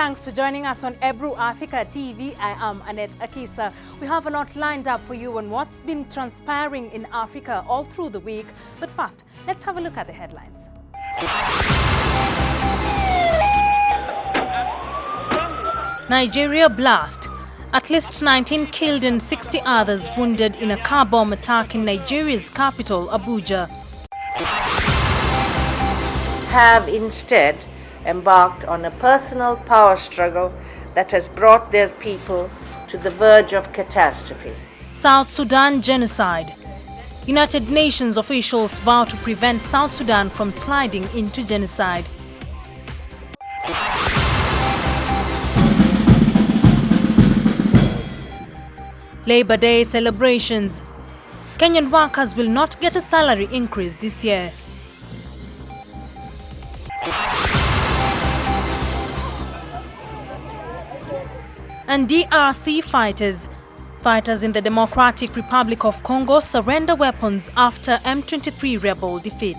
Thanks for joining us on Ebru Africa TV. I am Annette Akisa. We have a lot lined up for you on what's been transpiring in Africa all through the week. But first, let's have a look at the headlines. Nigeria blast. At least 19 killed and 60 others wounded in a car bomb attack in Nigeria's capital, Abuja. Have instead embarked on a personal power struggle that has brought their people to the verge of catastrophe. South Sudan genocide. United Nations officials vow to prevent South Sudan from sliding into genocide. Labor Day celebrations. Kenyan workers will not get a salary increase this year. And DRC fighters in the Democratic Republic of Congo surrender weapons after M23 rebel defeat.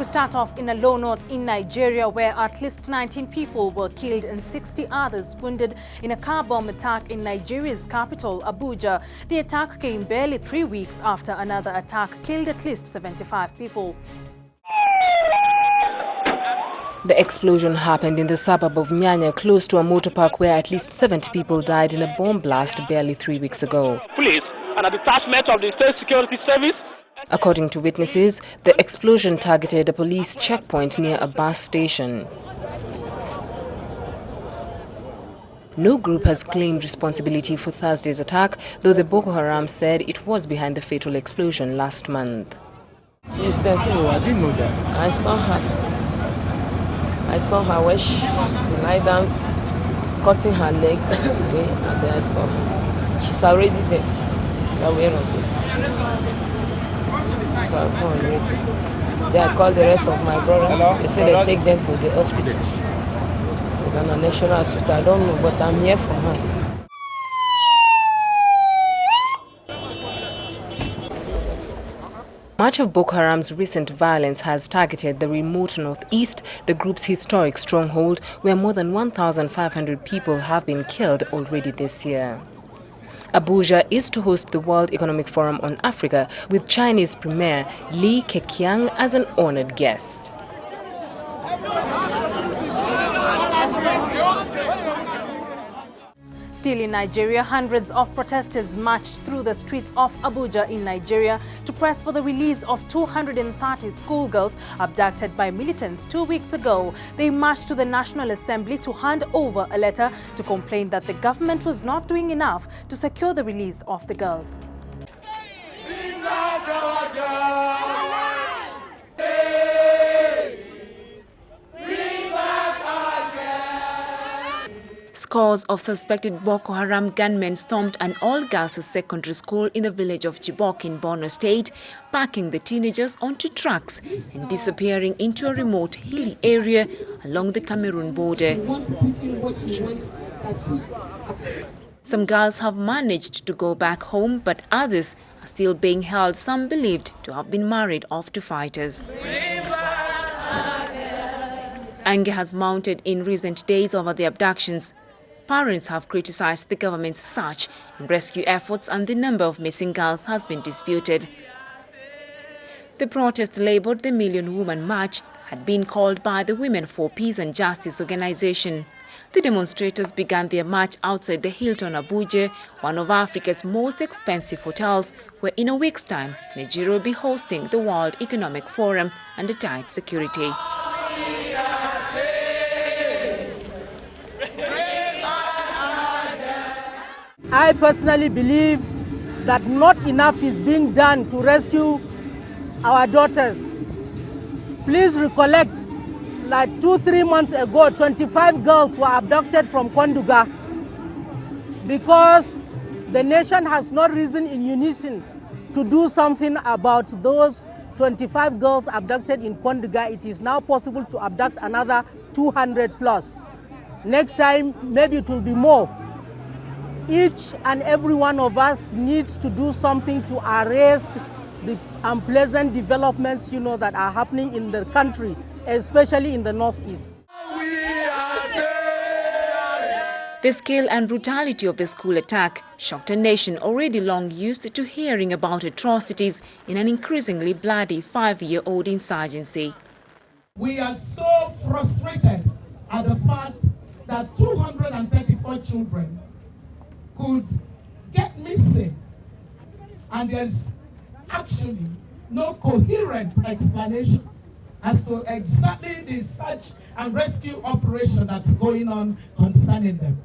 Start off in a low note in Nigeria, where at least 19 people were killed and 60 others wounded in a car bomb attack in Nigeria's capital, Abuja. The attack came barely 3 weeks after another attack killed at least 75 people. The explosion happened in the suburb of Nyanya, close to a motor park where at least 70 people died in a bomb blast barely 3 weeks ago. Police and a detachment of the State Security Service. According to witnesses, the explosion targeted a police checkpoint near a bus station. No group has claimed responsibility for Thursday's attack, though the Boko Haram said it was behind the fatal explosion last month. She's dead. Oh, I didn't know that. I saw her where she lie down, cutting her leg, and then I saw her. She's already dead. She's aware of it. So I called the rest of my brother. They said they take them to the hospital. They're on a national hospital. I don't know, but I'm here for her. Much of Boko Haram's recent violence has targeted the remote northeast, the group's historic stronghold, where more than 1,500 people have been killed already this year. Abuja is to host the World Economic Forum on Africa, with Chinese Premier Li Keqiang as an honored guest. Still in Nigeria, hundreds of protesters marched through the streets of Abuja in Nigeria to press for the release of 230 schoolgirls abducted by militants 2 weeks ago. They marched to the National Assembly to hand over a letter to complain that the government was not doing enough to secure the release of the girls. Scores of suspected Boko Haram gunmen stormed an all-girls secondary school in the village of Chibok in Borno State, packing the teenagers onto trucks and disappearing into a remote hilly area along the Cameroon border. Some girls have managed to go back home, but others are still being held, some believed to have been married off to fighters. Anger has mounted in recent days over the abductions. Parents have criticized the government's search and rescue efforts, and the number of missing girls has been disputed. The protest labeled the Million Woman March had been called by the Women for Peace and Justice organization. The demonstrators began their march outside the Hilton Abuja, one of Africa's most expensive hotels, where in a week's time, Nigeria will be hosting the World Economic Forum under tight security. I personally believe that not enough is being done to rescue our daughters. Please recollect, like 2-3 months ago, 25 girls were abducted from Kwanduga because the nation has not risen in unison to do something about those 25 girls abducted in Kondiga. It is now possible to abduct another 200 plus. Next time, maybe it will be more. Each and every one of us needs to do something to arrest the unpleasant developments, that are happening in the country, especially in the northeast. The scale and brutality of the school attack shocked a nation already long used to hearing about atrocities in an increasingly bloody 5-year-old insurgency. We are so frustrated at the fact that 234 children could get missing, and there's actually no coherent explanation as to exactly the search and rescue operation that's going on concerning them.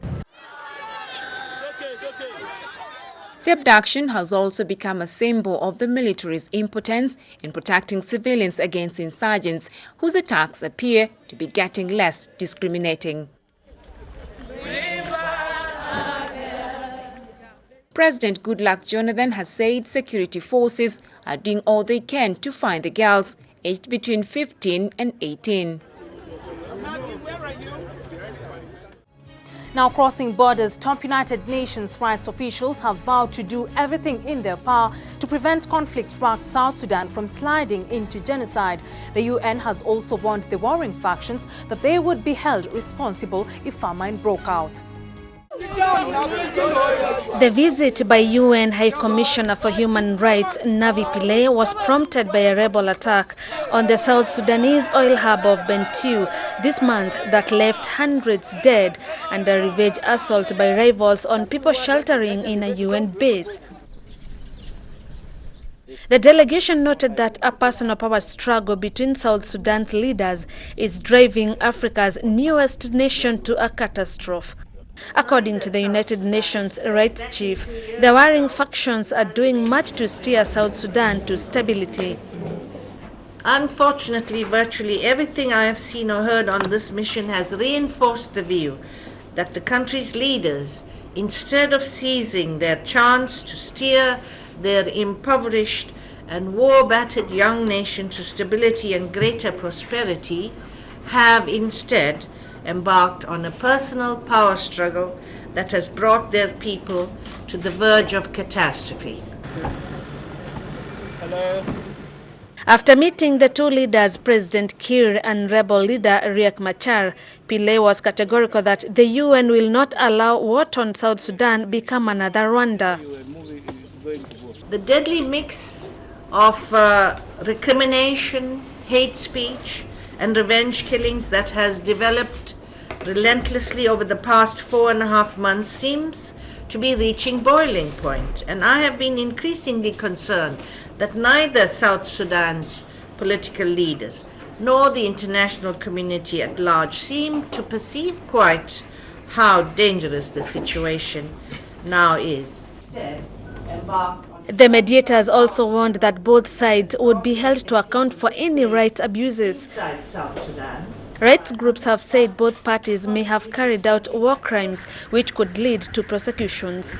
The abduction has also become a symbol of the military's impotence in protecting civilians against insurgents, whose attacks appear to be getting less discriminating. President Goodluck Jonathan has said security forces are doing all they can to find the girls aged between 15 and 18. Now crossing borders, top United Nations rights officials have vowed to do everything in their power to prevent conflict-racked South Sudan from sliding into genocide. The UN has also warned the warring factions that they would be held responsible if famine broke out. The visit by UN High Commissioner for Human Rights, Navi Pillay, was prompted by a rebel attack on the South Sudanese oil hub of Bentiu this month that left hundreds dead, and a revenge assault by rivals on people sheltering in a UN base. The delegation noted that a personal power struggle between South Sudan's leaders is driving Africa's newest nation to a catastrophe. According to the United Nations rights chief, the warring factions are doing much to steer South Sudan to stability. Unfortunately, virtually everything I have seen or heard on this mission has reinforced the view that the country's leaders, instead of seizing their chance to steer their impoverished and war-battered young nation to stability and greater prosperity, have instead embarked on a personal power struggle that has brought their people to the verge of catastrophe. Hello. After meeting the two leaders, President Kiir and rebel leader Riek Machar, Pillay was categorical that the UN will not allow what on South Sudan become another Rwanda. The deadly mix of recrimination, hate speech, and revenge killings that has developed relentlessly over the past 4.5 months seems to be reaching boiling point, and I have been increasingly concerned that neither South Sudan's political leaders nor the international community at large seem to perceive quite how dangerous the situation now is. The mediators also warned that both sides would be held to account for any rights abuses. Rights groups have said both parties may have carried out war crimes which could lead to prosecutions.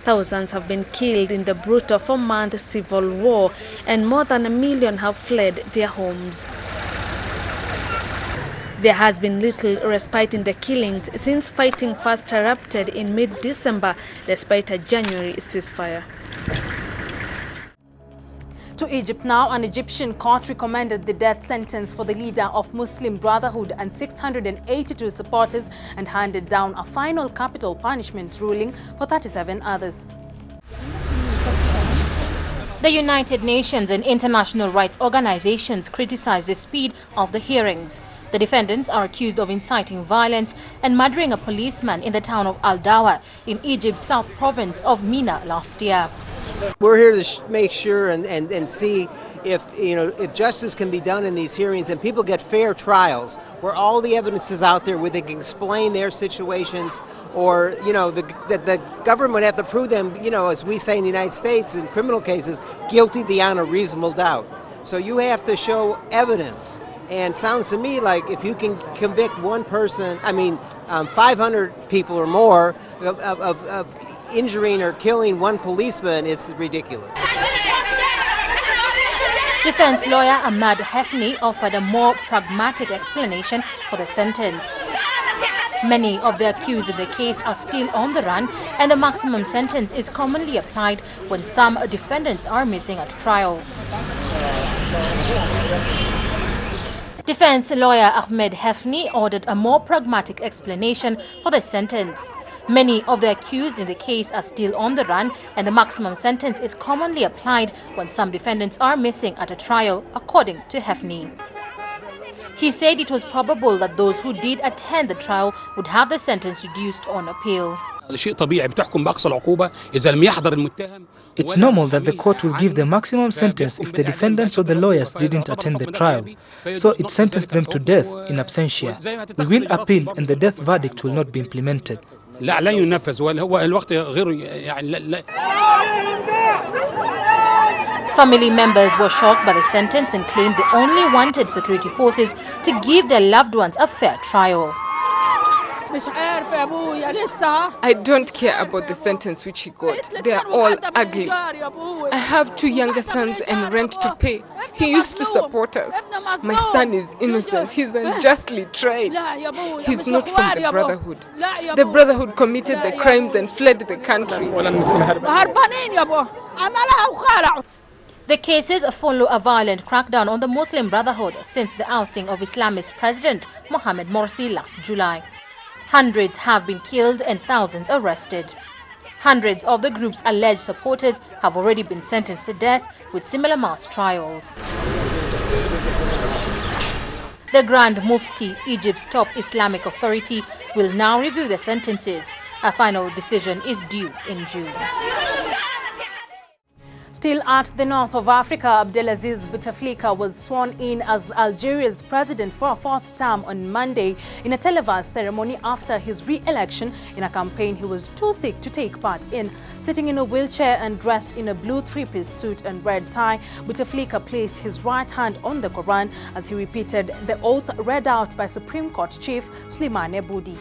Thousands have been killed in the brutal 4-month civil war, and more than 1 million have fled their homes. There has been little respite in the killings since fighting first erupted in mid-December, despite a January ceasefire. To Egypt now, an Egyptian court recommended the death sentence for the leader of Muslim Brotherhood and 682 supporters and handed down a final capital punishment ruling for 37 others. The United Nations and international rights organizations criticize the speed of the hearings. The defendants are accused of inciting violence and murdering a policeman in the town of Al-Dawa in Egypt's south province of Mina last year. We're here to make sure and see if justice can be done in these hearings and people get fair trials where all the evidence is out there where they can explain their situations, or the government would have to prove them, as we say in the United States in criminal cases, guilty beyond a reasonable doubt. So you have to show evidence, and it sounds to me like if you can convict one person, 500 people or more of injuring or killing one policeman, it's ridiculous. Defense lawyer Ahmad Hefni offered a more pragmatic explanation for the sentence. Many of the accused in the case are still on the run, and the maximum sentence is commonly applied when some defendants are missing at trial. Defense lawyer Ahmed Hefni ordered a more pragmatic explanation for the sentence. Many of the accused in the case are still on the run, and the maximum sentence is commonly applied when some defendants are missing at a trial, according to Hefni. He said it was probable that those who did attend the trial would have the sentence reduced on appeal. It's normal that the court will give the maximum sentence if the defendants or the lawyers didn't attend the trial. So it sentenced them to death in absentia. We will appeal and the death verdict will not be implemented. Family members were shocked by the sentence and claimed they only wanted security forces to give their loved ones a fair trial. I don't care about the sentence which he got. They are all ugly. I have 2 younger sons and rent to pay. He used to support us. My son is innocent. He's unjustly tried. He's not from the Brotherhood. The Brotherhood committed the crimes and fled the country. The cases follow a violent crackdown on the Muslim Brotherhood since the ousting of Islamist President Mohamed Morsi last July. Hundreds have been killed and thousands arrested. Hundreds of the group's alleged supporters have already been sentenced to death with similar mass trials. The Grand Mufti, Egypt's top Islamic authority, will now review the sentences. A final decision is due in June. Still at the north of Africa, Abdelaziz Bouteflika was sworn in as Algeria's president for a 4th term on Monday in a televised ceremony after his re-election in a campaign he was too sick to take part in. Sitting in a wheelchair and dressed in a blue 3-piece suit and red tie, Bouteflika placed his right hand on the Quran as he repeated the oath read out by Supreme Court Chief Slimane Boudi.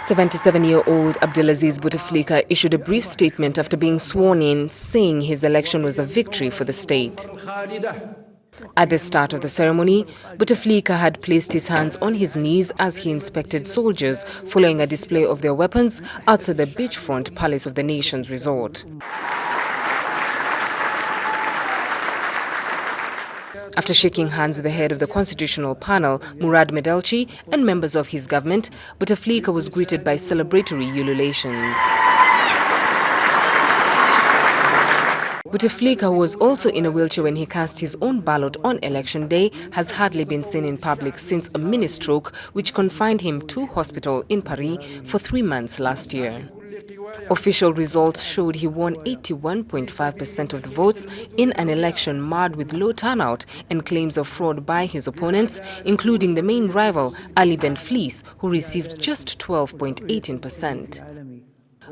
The 77-year-old Abdelaziz Bouteflika issued a brief statement after being sworn in, saying his election was a victory for the state. At the start of the ceremony, Bouteflika had placed his hands on his knees as he inspected soldiers following a display of their weapons outside the beachfront palace of the nation's resort. After shaking hands with the head of the constitutional panel, Murad Medelci, and members of his government, Bouteflika was greeted by celebratory ululations. Bouteflika, who was also in a wheelchair when he cast his own ballot on election day, has hardly been seen in public since a mini stroke which confined him to hospital in Paris for 3 months last year. Official results showed he won 81.5% of the votes in an election marred with low turnout and claims of fraud by his opponents, including the main rival, Ali Ben Flis, who received just 12.18%.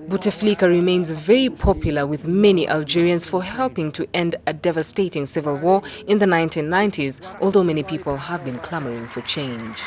Bouteflika remains very popular with many Algerians for helping to end a devastating civil war in the 1990s, although many people have been clamoring for change.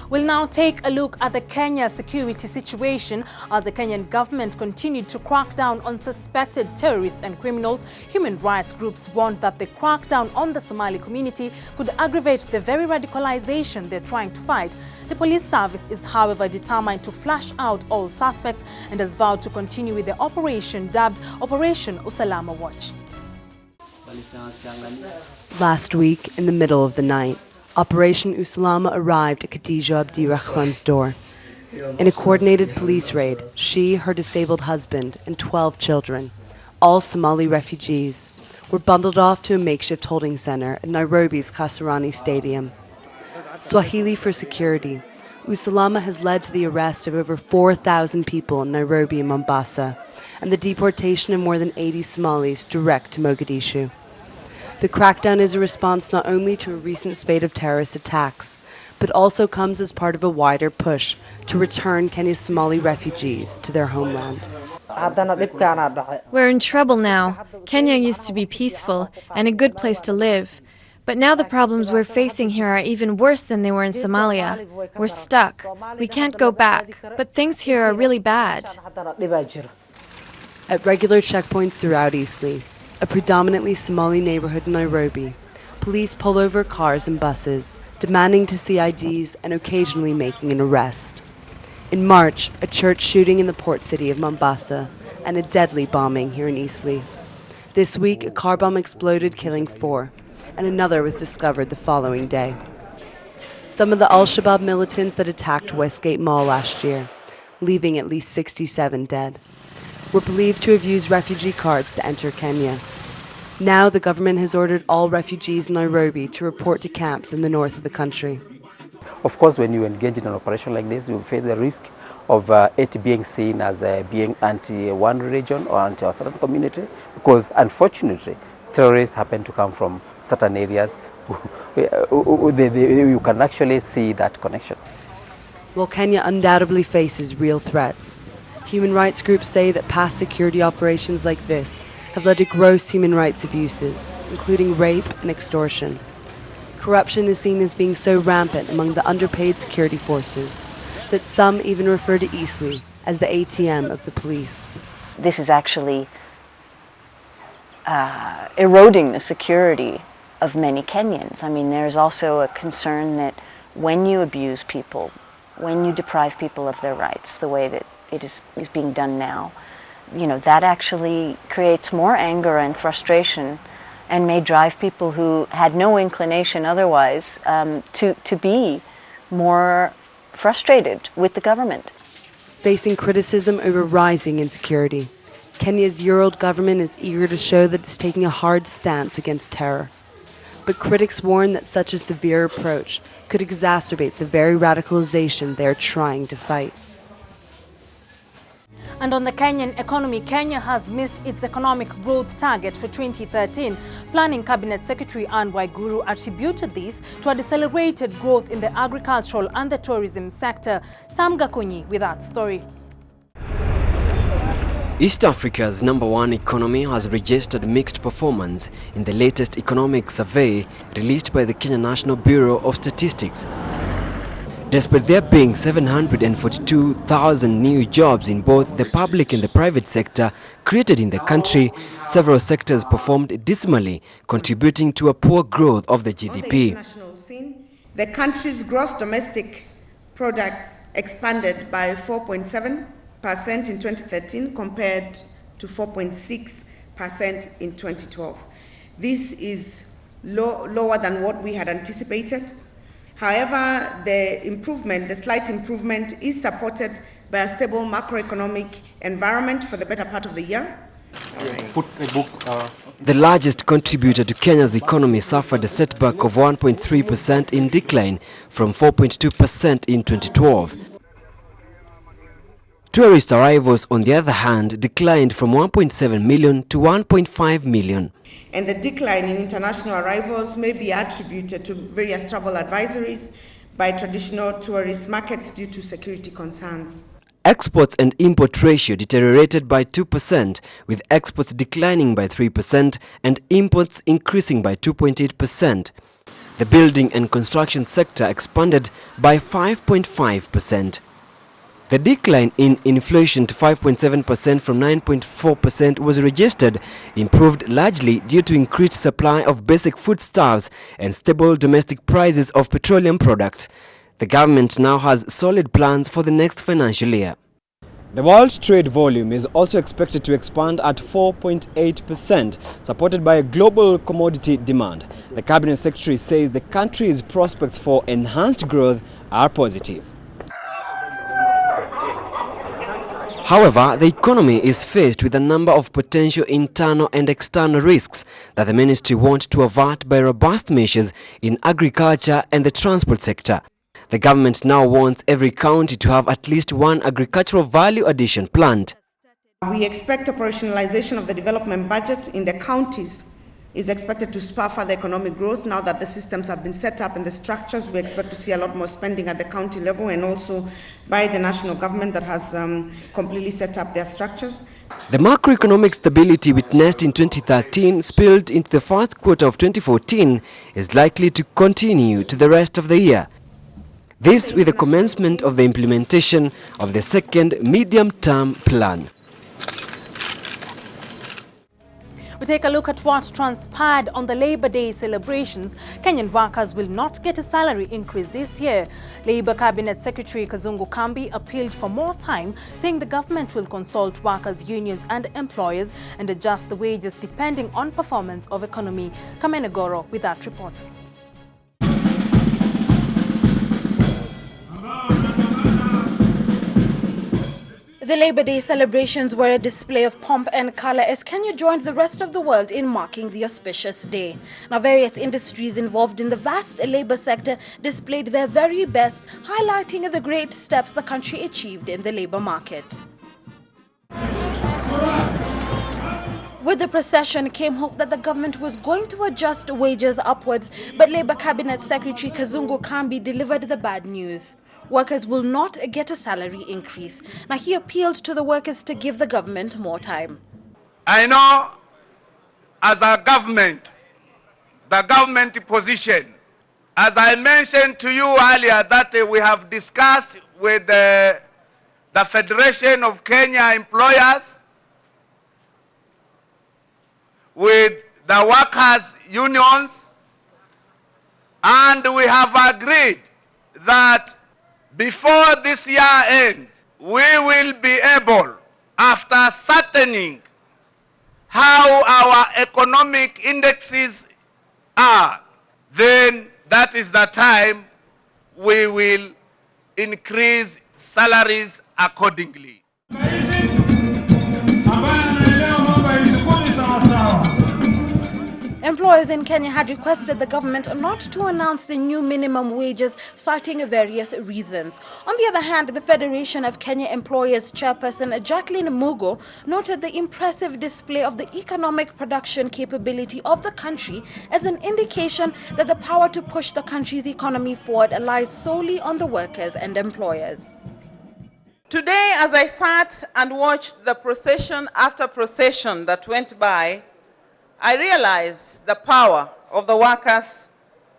We'll now take a look at the Kenya security situation as the Kenyan government continued to crack down on suspected terrorists and criminals. Human rights groups warned that the crackdown on the Somali community could aggravate the very radicalization they're trying to fight. The police service is, however, determined to flush out all suspects and has vowed to continue with the operation dubbed Operation Usalama Watch. Last week, in the middle of the night, Operation Usalama arrived at Khadija Abdirahman's door. In a coordinated police raid, she, her disabled husband, and 12 children, all Somali refugees, were bundled off to a makeshift holding center at Nairobi's Kasarani Stadium. Swahili for security, Usalama has led to the arrest of over 4,000 people in Nairobi and Mombasa, and the deportation of more than 80 Somalis direct to Mogadishu. The crackdown is a response not only to a recent spate of terrorist attacks, but also comes as part of a wider push to return Kenya's Somali refugees to their homeland. We're in trouble now. Kenya used to be peaceful and a good place to live. But now the problems we're facing here are even worse than they were in Somalia. We're stuck. We can't go back, but things here are really bad. At regular checkpoints throughout Eastleigh, a predominantly Somali neighborhood in Nairobi, police pull over cars and buses, demanding to see IDs and occasionally making an arrest. In March, a church shooting in the port city of Mombasa and a deadly bombing here in Eastleigh. This week, a car bomb exploded, killing 4, and another was discovered the following day. Some of the Al-Shabaab militants that attacked Westgate Mall last year, leaving at least 67 dead, were believed to have used refugee cards to enter Kenya. Now the government has ordered all refugees in Nairobi to report to camps in the north of the country. Of course, when you engage in an operation like this, you face the risk of it being seen as being anti-one region or anti a certain community, because unfortunately, terrorists happen to come from certain areas. You can actually see that connection. While Kenya undoubtedly faces real threats, human rights groups say that past security operations like this have led to gross human rights abuses, including rape and extortion. Corruption is seen as being so rampant among the underpaid security forces that some even refer to Eastleigh as the ATM of the police. This is actually eroding the security of many Kenyans. I mean, there's also a concern that when you abuse people, when you deprive people of their rights, the way that it is being done now, you know, that actually creates more anger and frustration and may drive people who had no inclination otherwise to be more frustrated with the government. Facing criticism over rising insecurity, Kenya's year-old government is eager to show that it's taking a hard stance against terror. But critics warn that such a severe approach could exacerbate the very radicalization they're trying to fight. And on the Kenyan economy, Kenya has missed its economic growth target for 2013. Planning Cabinet Secretary Anne Waiguru attributed this to a decelerated growth in the agricultural and the tourism sector. Sam Gakonyi with that story. East Africa's #1 economy has registered mixed performance in the latest economic survey released by the Kenya National Bureau of Statistics. Despite there being 742,000 new jobs in both the public and the private sector created in the country, several sectors performed dismally, contributing to a poor growth of the GDP. The country's gross domestic product expanded by 4.7% in 2013 compared to 4.6% in 2012. This is lower than what we had anticipated. However, the slight improvement is supported by a stable macroeconomic environment for the better part of the year. The largest contributor to Kenya's economy suffered a setback of 1.3% in decline from 4.2% in 2012. Tourist arrivals, on the other hand, declined from 1.7 million to 1.5 million. And the decline in international arrivals may be attributed to various travel advisories by traditional tourist markets due to security concerns. Exports and import ratio deteriorated by 2%, with exports declining by 3% and imports increasing by 2.8%. The building and construction sector expanded by 5.5%. The decline in inflation to 5.7% from 9.4% was registered, improved largely due to increased supply of basic foodstuffs and stable domestic prices of petroleum products. The government now has solid plans for the next financial year. The world trade volume is also expected to expand at 4.8%, supported by global commodity demand. The Cabinet Secretary says the country's prospects for enhanced growth are positive. However, the economy is faced with a number of potential internal and external risks that the ministry wants to avert by robust measures in agriculture and the transport sector. The government now wants every county to have at least one agricultural value addition plant. We expect operationalization of the development budget in the counties is expected to spur further economic growth. Now that the systems have been set up and the structures, we expect to see a lot more spending at the county level and also by the national government that has completely set up their structures. The macroeconomic stability witnessed in 2013 spilled into the first quarter of 2014 is likely to continue to the rest of the year. This with the commencement of the implementation of the second medium-term plan. We take a look at what transpired on the Labour Day celebrations. Kenyan workers will not get a salary increase this year. Labour Cabinet Secretary Kazungu Kambi appealed for more time, saying the government will consult workers' unions and employers and adjust the wages depending on performance of economy. Kamenegoro with that report. The Labour Day celebrations were a display of pomp and colour as Kenya joined the rest of the world in marking the auspicious day. Now, various industries involved in the vast labour sector displayed their very best, highlighting the great steps the country achieved in the labour market. With the procession came hope that the government was going to adjust wages upwards, but Labour Cabinet Secretary Kazungu Kambi delivered the bad news. Workers will not get a salary increase. Now, he appealed to the workers to give the government more time. I know as a government, the government position, as I mentioned to you earlier, that we have discussed with the Federation of Kenya Employers, with the workers' unions, and we have agreed that before this year ends, we will be able, after ascertaining how our economic indexes are, then that is the time we will increase salaries accordingly. Employers in Kenya had requested the government not to announce the new minimum wages, citing various reasons. On the other hand, the Federation of Kenya Employers chairperson Jacqueline Mugo noted the impressive display of the economic production capability of the country as an indication that the power to push the country's economy forward lies solely on the workers and employers. Today, as I sat and watched the procession after procession that went by, I realized the power of the workers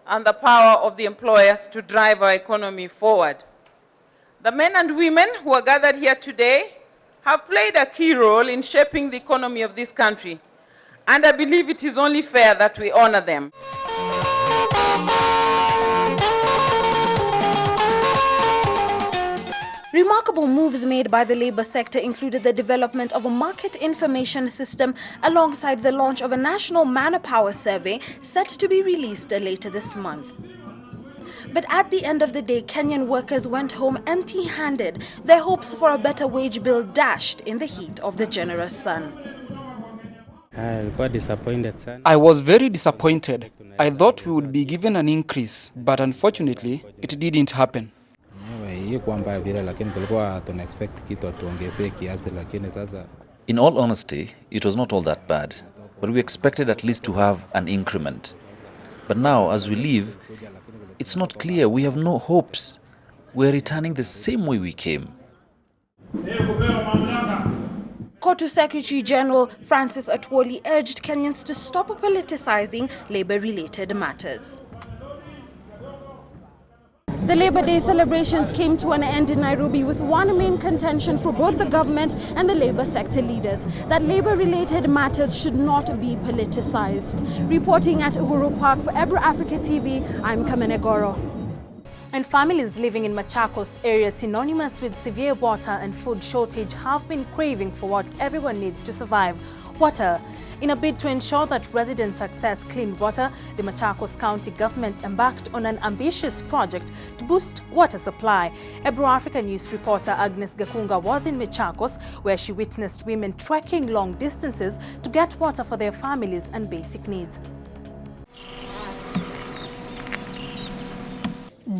and the power of the employers to drive our economy forward. The men and women who are gathered here today have played a key role in shaping the economy of this country, and I believe it is only fair that we honor them. Remarkable moves made by the labour sector included the development of a market information system alongside the launch of a national manpower survey set to be released later this month. But at the end of the day, Kenyan workers went home empty-handed, their hopes for a better wage bill dashed in the heat of the generous sun. I was very disappointed. I thought we would be given an increase, but unfortunately, it didn't happen. In all honesty, it was not all that bad, but we expected at least to have an increment. But now, as we leave, it's not clear. We have no hopes. We're returning the same way we came. KOTU Secretary General Francis Atwoli urged Kenyans to stop politicizing labor-related matters. The Labour Day celebrations came to an end in Nairobi with one main contention for both the government and the labour sector leaders, that labour-related matters should not be politicized. Reporting at Uhuru Park for Ebro Africa TV, I'm Kamenegoro. And families living in Machakos area synonymous with severe water and food shortage have been craving for what everyone needs to survive: water. In a bid to ensure that residents access clean water, the Machakos County government embarked on an ambitious project to boost water supply. Ebro Africa News reporter Agnes Gakunga was in Machakos, where she witnessed women trekking long distances to get water for their families and basic needs.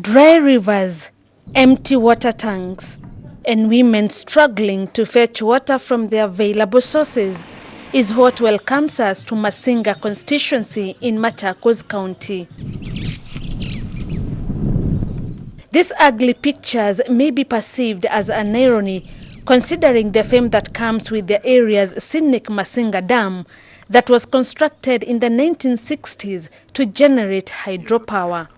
Dry rivers, empty water tanks, and women struggling to fetch water from the available sources is what welcomes us to Masinga constituency in Machakos County. These ugly pictures may be perceived as an irony considering the fame that comes with the area's scenic Masinga Dam that was constructed in the 1960s to generate hydropower.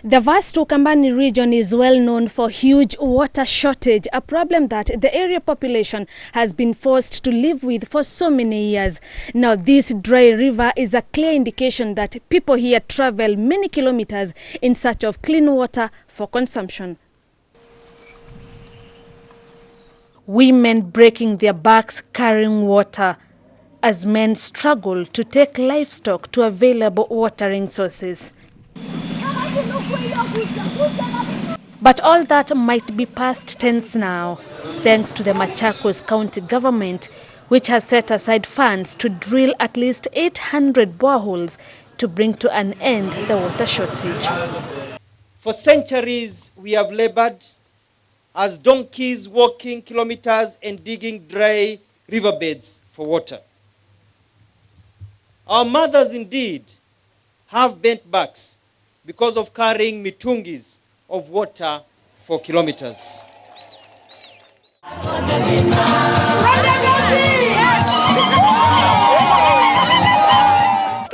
The vast Ukambani region is well known for huge water shortage, a problem that the area population has been forced to live with for so many years. Now, this dry river is a clear indication that people here travel many kilometers in search of clean water for consumption. Women breaking their backs carrying water as men struggle to take livestock to available watering sources. But all that might be past tense now, thanks to the Machakos County government, which has set aside funds to drill at least 800 boreholes to bring to an end the water shortage. For centuries, we have labored as donkeys walking kilometers and digging dry riverbeds for water. Our mothers indeed have bent backs because of carrying mitungis of water for kilometers.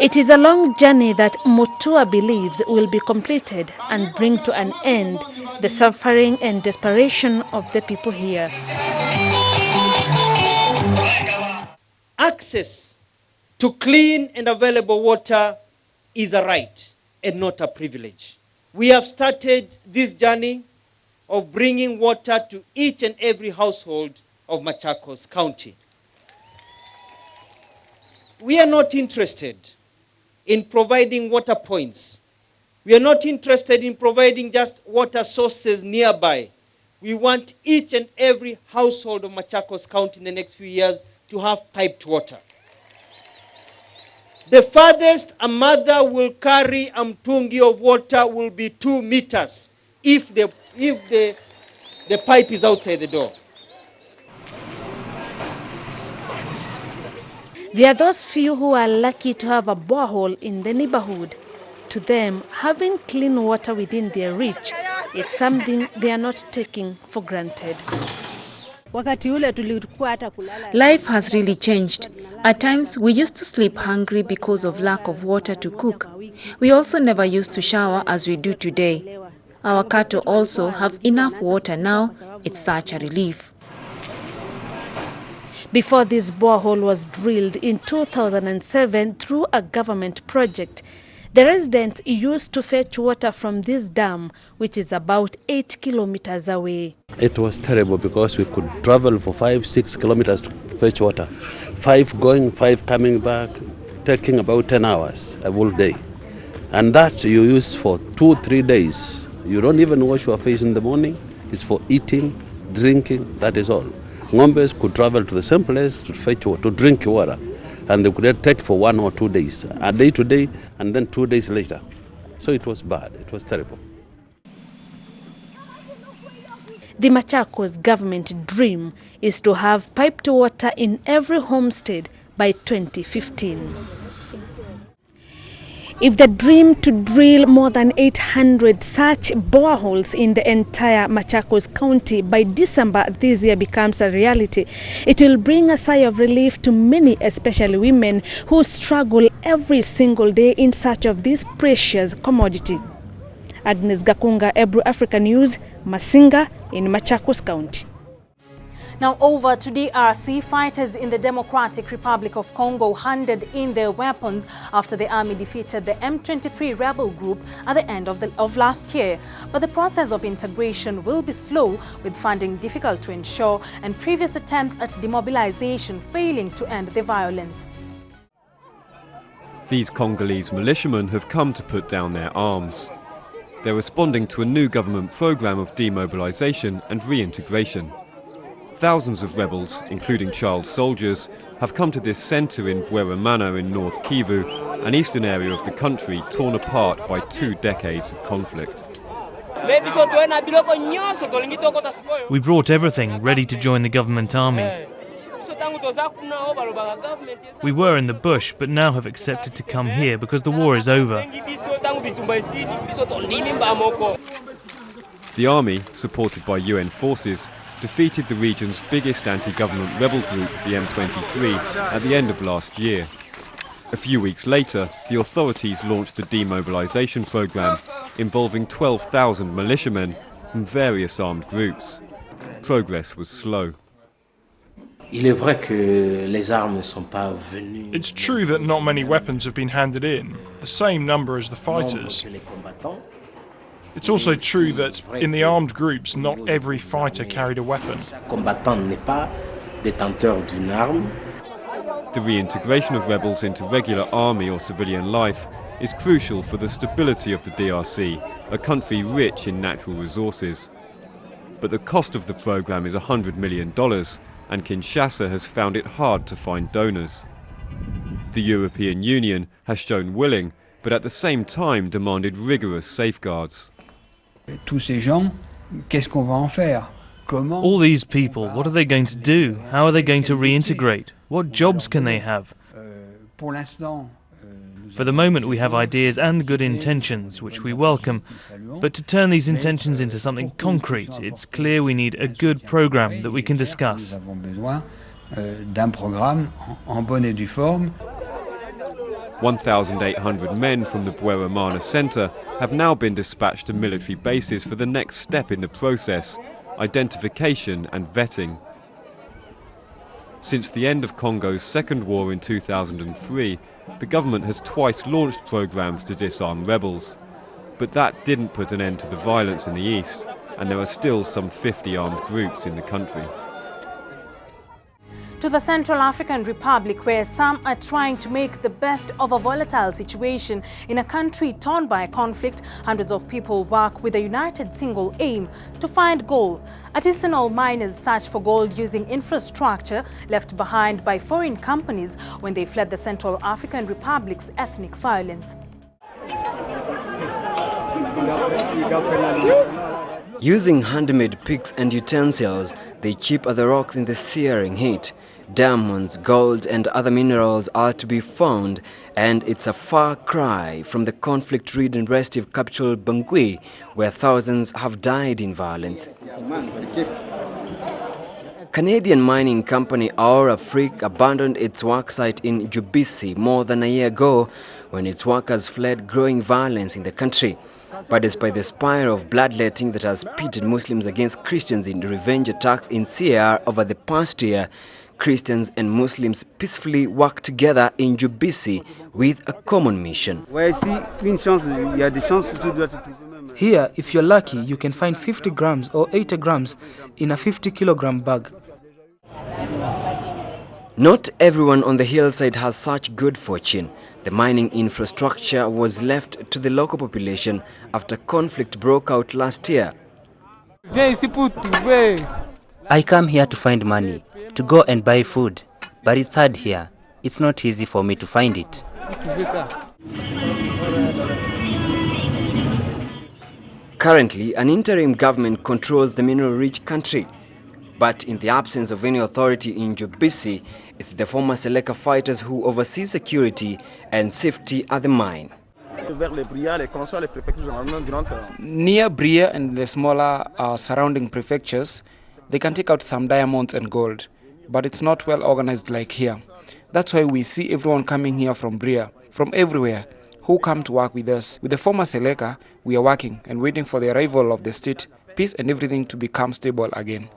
It is a long journey that Mutua believes will be completed and bring to an end the suffering and desperation of the people here. Access to clean and available water is a right and not a privilege. We have started this journey of bringing water to each and every household of Machakos County. We are not interested in providing water points. We are not interested in providing just water sources nearby. We want each and every household of Machakos County in the next few years to have piped water. The farthest a mother will carry a mtungi of water will be 2 meters if the pipe is outside the door. There are those few who are lucky to have a borehole in the neighborhood. To them, having clean water within their reach is something they are not taking for granted. Life has really changed. At times, we used to sleep hungry because of lack of water to cook. We also never used to shower as we do today. Our cattle also have enough water now. It's such a relief. Before this borehole was drilled in 2007 through a government project, the residents used to fetch water from this dam, which is about 8 kilometers away. It was terrible because we could travel for 5-6 kilometers to fetch water. 5 going, 5 coming back, taking about 10 hours a whole day. And that you use for 2-3 days. You don't even wash your face in the morning. It's for eating, drinking, that is all. Ngombes could travel to the same place to fetch water, to drink water. And they could take for 1 or 2 days, a day today and then 2 days later. So it was bad, it was terrible. The Machakos government dream is to have piped water in every homestead by 2015. If the dream to drill more than 800 such boreholes in the entire Machakos County by December this year becomes a reality, it will bring a sigh of relief to many, especially women, who struggle every single day in search of this precious commodity. Agnes Gakunga, Ebru Africa News, Masinga in Machakos County. Now over to DRC, fighters in the Democratic Republic of Congo handed in their weapons after the army defeated the M23 rebel group at the end of last year. But the process of integration will be slow, with funding difficult to ensure and previous attempts at demobilization failing to end the violence. These Congolese militiamen have come to put down their arms. They're responding to a new government program of demobilization and reintegration. Thousands of rebels, including child soldiers, have come to this centre in Bweramana in North Kivu, an eastern area of the country torn apart by 2 decades of conflict. We brought everything ready to join the government army. We were in the bush, but now have accepted to come here because the war is over. The army, supported by UN forces, defeated the region's biggest anti-government rebel group, the M23, at the end of last year. A few weeks later, the authorities launched the demobilization program, involving 12,000 militiamen from various armed groups. Progress was slow. It's true that not many weapons have been handed in, the same number as the fighters. It's also true that in the armed groups, not every fighter carried a weapon. The reintegration of rebels into regular army or civilian life is crucial for the stability of the DRC, a country rich in natural resources. But the cost of the program is $100 million, and Kinshasa has found it hard to find donors. The European Union has shown willing, but at the same time demanded rigorous safeguards. All these people, what are they going to do? How are they going to reintegrate? What jobs can they have? For the moment we have ideas and good intentions, which we welcome, but to turn these intentions into something concrete, it's clear we need a good program that we can discuss. 1,800 men from the Bweramana Center have now been dispatched to military bases for the next step in the process, identification and vetting. Since the end of Congo's second war in 2003, the government has twice launched programs to disarm rebels. But that didn't put an end to the violence in the east, and there are still some 50 armed groups in the country. To the Central African Republic, where some are trying to make the best of a volatile situation in a country torn by conflict, hundreds of people work with a united single aim: to find gold. Artisanal miners search for gold using infrastructure left behind by foreign companies when they fled the Central African Republic's ethnic violence. Using handmade picks and utensils, they chip at the rocks in the searing heat. Diamonds, gold and other minerals are to be found, and it's a far cry from the conflict-ridden restive capital Bangui, where thousands have died in violence. Canadian mining company Our Afrique abandoned its work site in Jubisi more than a year ago when its workers fled growing violence in the country. But despite the spiral of bloodletting that has pitted Muslims against Christians in revenge attacks in CAR over the past year, Christians and Muslims peacefully work together in Jubisi with a common mission. Here, if you're lucky, you can find 50 grams or 80 grams in a 50-kilogram bag. Not everyone on the hillside has such good fortune. The mining infrastructure was left to the local population after conflict broke out last year. I come here to find money, to go and buy food, but it's hard here. It's not easy for me to find it. Currently, an interim government controls the mineral-rich country. But in the absence of any authority in Jubisi, it's the former Seleka fighters who oversee security and safety at the mine. Near Bria and the smaller surrounding prefectures, they can take out some diamonds and gold, but it's not well organized like here. That's why we see everyone coming here from Bria, from everywhere, who come to work with us. With the former Seleka, we are working and waiting for the arrival of the state, peace and everything to become stable again.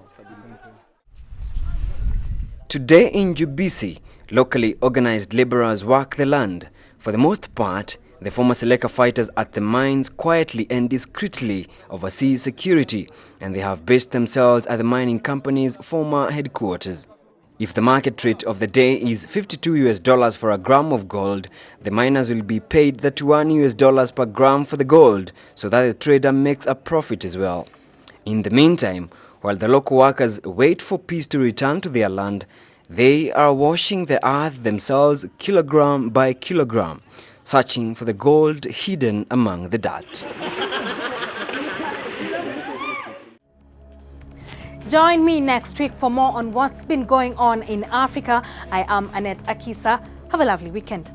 Today in Jubisi, locally organized laborers work the land. For the most part, the former Seleka fighters at the mines quietly and discreetly oversee security, and they have based themselves at the mining company's former headquarters. If the market rate of the day is $52 for a gram of gold, the miners will be paid $31 per gram for the gold, so that the trader makes a profit as well. In the meantime, while the local workers wait for peace to return to their land, they are washing the earth themselves kilogram by kilogram, searching for the gold hidden among the dirt. Join me next week for more on what's been going on in Africa. I am Annette Akisa. Have a lovely weekend.